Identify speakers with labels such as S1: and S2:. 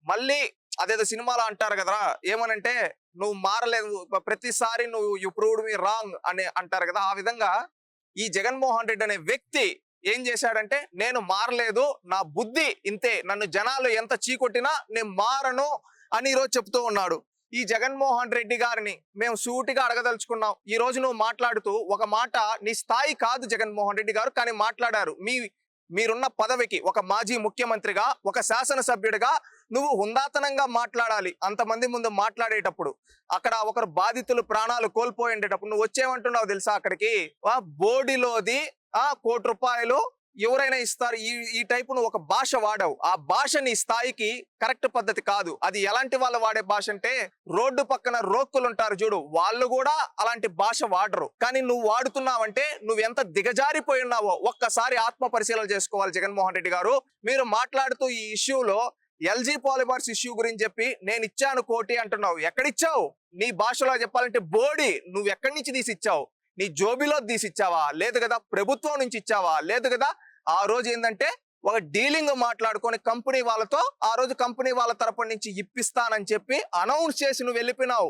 S1: మళ్ళీ అదేదో సినిమాలో అంటారు కదరా, ఏమనంటే నువ్వు మారలేదు, ప్రతిసారి నువ్వు యు ప్రూవ్డ్ మీ రాంగ్ అని అంటారు కదా. ఆ విధంగా ఈ జగన్మోహన్ రెడ్డి అనే వ్యక్తి ఏం చేశాడంటే, నేను మారలేదు, నా బుద్ధి ఇంతే, నన్ను జనాలు ఎంత చీకొట్టినా నేను మారను అని ఈరోజు చెప్తూ ఉన్నాడు. ఈ జగన్మోహన్ రెడ్డి గారిని మేము సూటిగా అడగదలుచుకున్నాం. ఈ రోజు నువ్వు మాట్లాడుతూ ఒక మాట, నీ స్థాయి కాదు జగన్మోహన్ రెడ్డి గారు, కానీ మాట్లాడారు. మీరున్న పదవికి ఒక మాజీ ముఖ్యమంత్రిగా, ఒక శాసనసభ్యుడిగా నువ్వు హుందాతనంగా మాట్లాడాలి. అంతమంది ముందు మాట్లాడేటప్పుడు, అక్కడ ఒకరు బాధితులు ప్రాణాలు కోల్పోయేటప్పుడు నువ్వు వచ్చేమంటున్నావు తెలుసా? అక్కడికి బోడిలోది ₹1,00,00,000 ఎవరైనా ఇస్తారు, ఈ టైపు నువ్వు ఒక భాష వాడావు. ఆ భాష నీ స్థాయికి కరెక్ట్ పద్ధతి కాదు. అది ఎలాంటి వాళ్ళు వాడే భాష అంటే, రోడ్డు పక్కన రోక్కులు ఉంటారు చూడు, వాళ్ళు కూడా అలాంటి భాష వాడరు. కానీ నువ్వు వాడుతున్నావంటే నువ్వు ఎంత దిగజారిపోయి ఉన్నావో ఒక్కసారి ఆత్మ పరిశీలన చేసుకోవాలి జగన్మోహన్ రెడ్డి గారు. మీరు మాట్లాడుతూ ఈ ఇష్యూలో ఎల్జీ పాలిమర్స్ ఇష్యూ గురించి చెప్పి నేను ఇచ్చాను కోటి అంటున్నావు. ఎక్కడిచ్చావు? నీ భాషలో చెప్పాలంటే బోడి నువ్వు ఎక్కడి నుంచి తీసిచ్చావు? నీ జోబిలో తీసిచ్చావా? లేదు కదా. ప్రభుత్వం నుంచి ఇచ్చావా? లేదు కదా. ఆ రోజు ఏంటంటే ఒక డీలింగ్ మాట్లాడుకొని కంపెనీ వాళ్ళతో, ఆ రోజు కంపెనీ వాళ్ళ తరపు నుంచి ఇప్పిస్తానని చెప్పి అనౌన్స్ చేసి నువ్వు వెళ్ళిపోయినావు.